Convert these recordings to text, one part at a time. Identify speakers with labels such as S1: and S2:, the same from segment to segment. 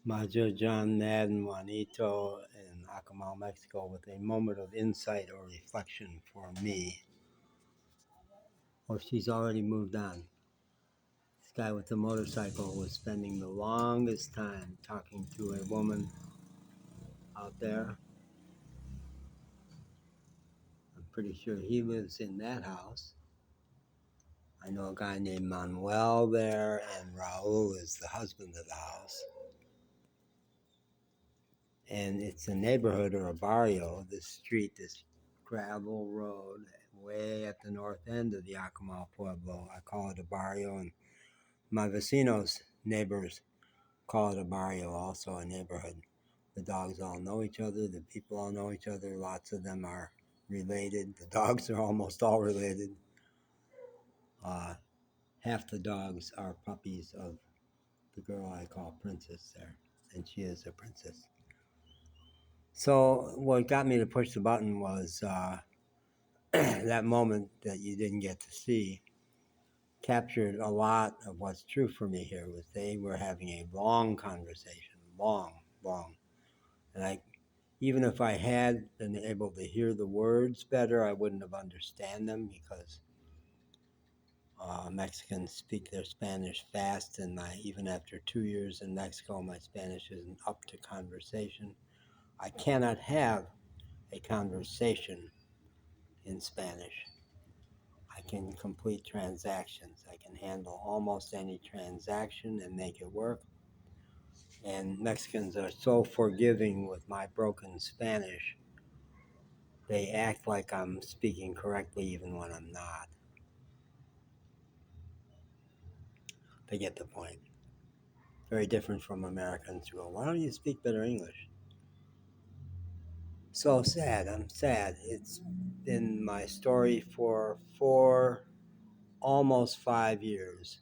S1: Major John Madden Juanito in Acapulco, Mexico, with a moment of insight or reflection for me. Or she's already moved on. This guy with the motorcycle was spending the longest time talking to a woman out there. I'm pretty sure he lives in that house. I know a guy named Manuel there, and Raul is the husband of the house. And it's a neighborhood or a barrio, this street, this gravel road, way at the north end of the Yacamal Pueblo. I call it a barrio, and my vecinos, neighbors, call it a barrio, also a neighborhood. The dogs all know each other, the people all know each other, lots of them are related. The dogs are almost all related. Half the dogs are puppies of the girl I call Princess there, and she is a princess. So what got me to push the button was that moment that you didn't get to see captured a lot of what's true for me here. Was they were having a long conversation, long, and even if I had been able to hear the words better, I wouldn't have understand them because Mexicans speak their Spanish fast, and even after 2 years in Mexico, my Spanish isn't up to conversation. I cannot have a conversation in Spanish. I can complete transactions. I can handle almost any transaction and make it work. And Mexicans are so forgiving with my broken Spanish. They act like I'm speaking correctly even when I'm not. They get the point. Very different from Americans who go, why don't you speak better English? So sad. I'm sad. It's been my story for almost 5 years.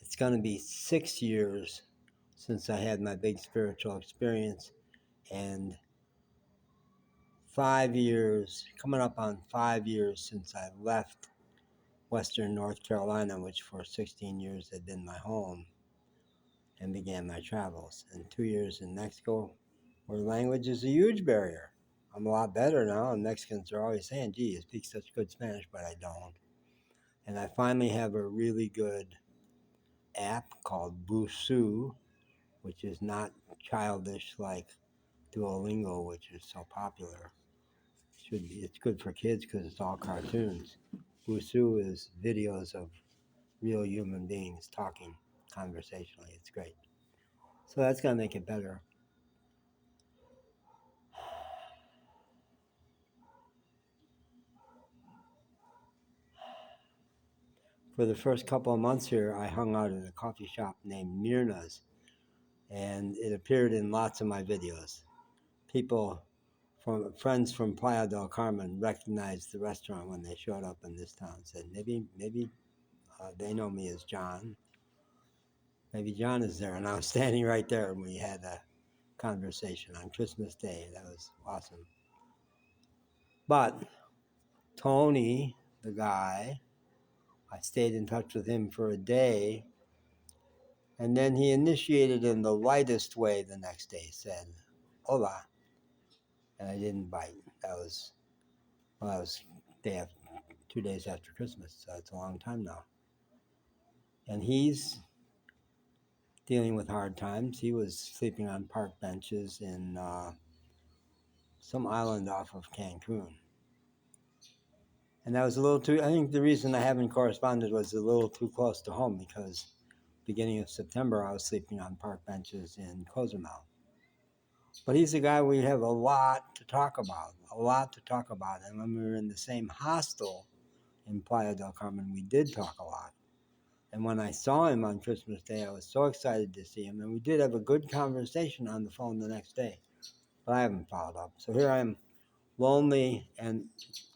S1: It's going to be 6 years since I had my big spiritual experience, and 5 years, coming up on 5 years since I left Western North Carolina, which for 16 years had been my home, and began my travels. And 2 years in Mexico, where language is a huge barrier. I'm a lot better now, and Mexicans are always saying, gee, you speak such good Spanish, but I don't. And I finally have a really good app called Busu, which is not childish like Duolingo, which is so popular. It's good for kids because it's all cartoons. Wusu is videos of real human beings talking conversationally. It's great. So that's going to make it better. For the first couple of months here, I hung out at a coffee shop named Mirna's, and it appeared in lots of my videos. Friends from Playa del Carmen recognized the restaurant when they showed up in this town. Said maybe they know me as John. Maybe John is there, and I was standing right there, and we had a conversation on Christmas Day. That was awesome. But Tony, the guy, I stayed in touch with him for a day, and then he initiated in the lightest way the next day, said, "Hola," and I didn't bite. That was 2 days after Christmas, so it's a long time now. And he's dealing with hard times. He was sleeping on park benches in some island off of Cancun. And that was a little too, I think the reason I haven't corresponded was a little too close to home because beginning of September, I was sleeping on park benches in Cozumel. But he's a guy we have a lot to talk about. And when we were in the same hostel in Playa del Carmen, we did talk a lot. And when I saw him on Christmas Day, I was so excited to see him. And we did have a good conversation on the phone the next day. But I haven't followed up. So here I am, lonely and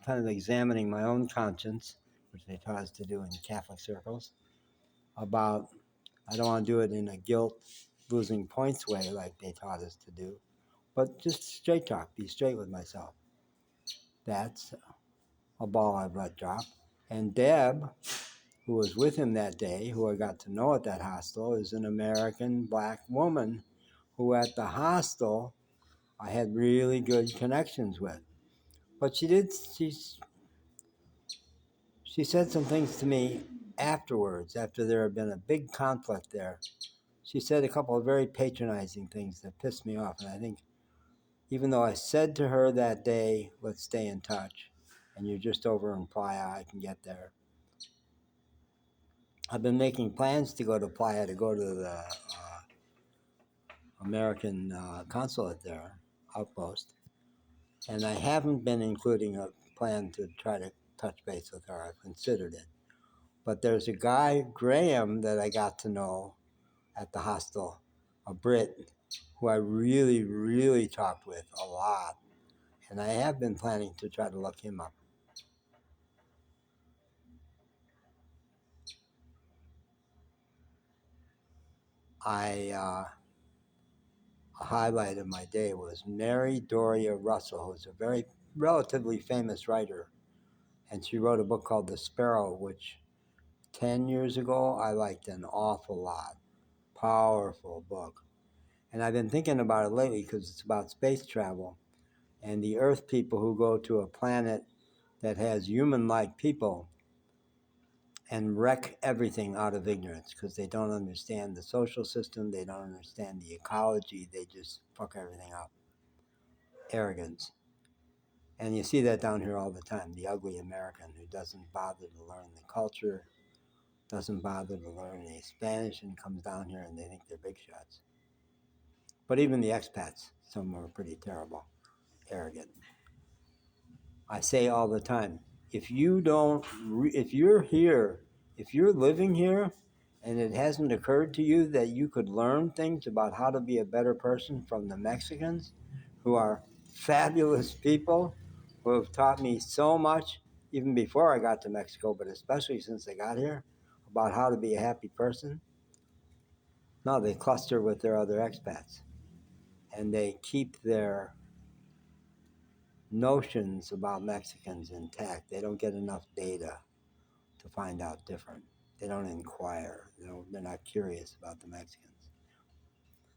S1: kind of examining my own conscience, which they taught us to do in Catholic circles, about, I don't want to do it in a guilt, losing points way like they taught us to do, but just straight talk, be straight with myself. That's a ball I've let drop. And Deb, who was with him that day, who I got to know at that hostel, is an American black woman who at the hostel I had really good connections with. But she said some things to me afterwards, after there had been a big conflict there. She said a couple of very patronizing things that pissed me off. And I think even though I said to her that day, let's stay in touch, and you're just over in Playa, I can get there. I've been making plans to go to Playa, to go to the American consulate there, outpost. And I haven't been including a plan to try to touch base with her. I've considered it. But there's a guy, Graham, that I got to know at the hostel, a Brit, who I really, really talked with a lot. And I have been planning to try to look him up. A highlight of my day was Mary Doria Russell, who's a very relatively famous writer. And she wrote a book called The Sparrow, which 10 years ago I liked an awful lot. Powerful book. And I've been thinking about it lately because it's about space travel and the Earth people who go to a planet that has human-like people and wreck everything out of ignorance because they don't understand the social system, they don't understand the ecology, they just fuck everything up. Arrogance. And you see that down here all the time, the ugly American who doesn't bother to learn the culture, doesn't bother to learn any Spanish, and comes down here and they think they're big shots. But even the expats, some are pretty terrible, arrogant. I say all the time, if you're here, if you're living here and it hasn't occurred to you that you could learn things about how to be a better person from the Mexicans, who are fabulous people, who have taught me so much, even before I got to Mexico, but especially since I got here, about how to be a happy person. No, they cluster with their other expats and they keep their notions about Mexicans intact. They don't get enough data to find out different. They don't inquire. They're not curious about the Mexicans.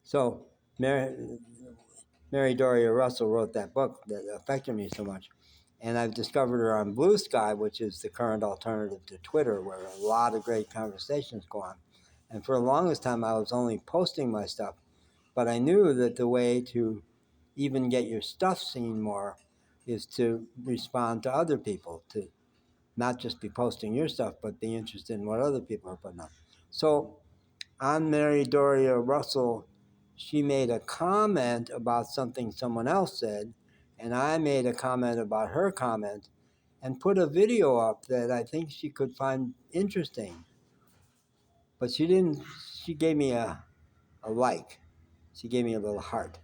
S1: So Mary Doria Russell wrote that book that affected me so much. And I've discovered her on Blue Sky, which is the current alternative to Twitter, where a lot of great conversations go on. And for the longest time, I was only posting my stuff. But I knew that the way to even get your stuff seen more is to respond to other people, to not just be posting your stuff, but be interested in what other people are putting up. So on Mary Doria Russell, she made a comment about something someone else said, and I made a comment about her comment and put a video up that I think she could find interesting. But she didn't, she gave me a like. She gave me a little heart,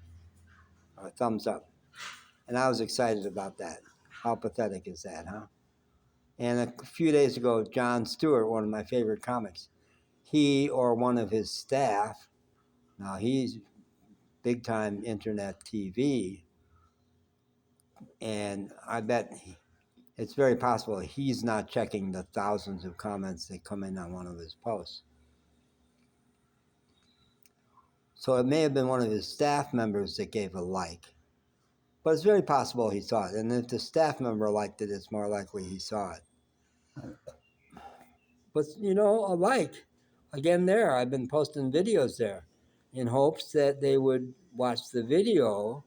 S1: or a thumbs up. And I was excited about that. How pathetic is that, huh? And a few days ago, Jon Stewart, one of my favorite comics, he or one of his staff, now he's big time internet TV, and I bet it's very possible he's not checking the thousands of comments that come in on one of his posts. So it may have been one of his staff members that gave a like. But it's very possible he saw it. And if the staff member liked it, it's more likely he saw it. But, a like. Again, there, I've been posting videos there in hopes that they would watch the video.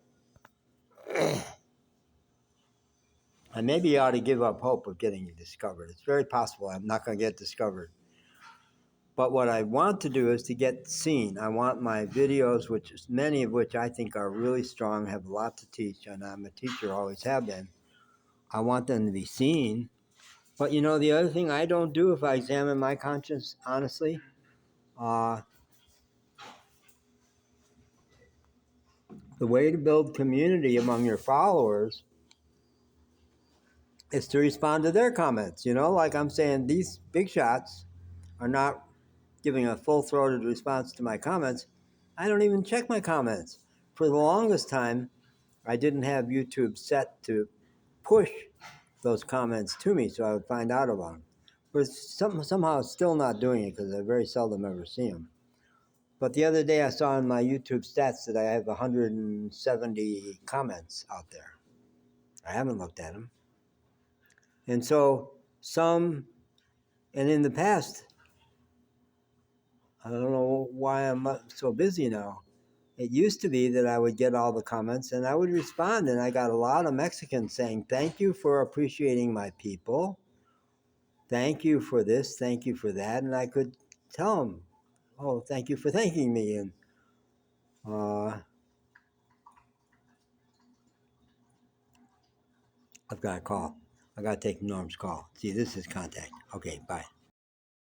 S1: And maybe you ought to give up hope of getting discovered. It's very possible I'm not going to get discovered. But what I want to do is to get seen. I want my videos, many of which I think are really strong, have a lot to teach, and I'm a teacher, always have been. I want them to be seen. But the other thing I don't do, if I examine my conscience honestly, the way to build community among your followers is to respond to their comments. Like I'm saying, these big shots are not giving a full-throated response to my comments. I don't even check my comments. For the longest time, I didn't have YouTube set to push those comments to me so I would find out about them. but somehow still not doing it because I very seldom ever see them. But the other day I saw in my YouTube stats that I have 170 comments out there. I haven't looked at them. And so and in the past, I don't know why I'm so busy now. It used to be that I would get all the comments and I would respond, and I got a lot of Mexicans saying, "Thank you for appreciating my people. Thank you for this. Thank you for that." And I could tell them, "Oh, thank you for thanking me." And I've got a call. I got to take Norm's call. See, this is contact. Okay, bye.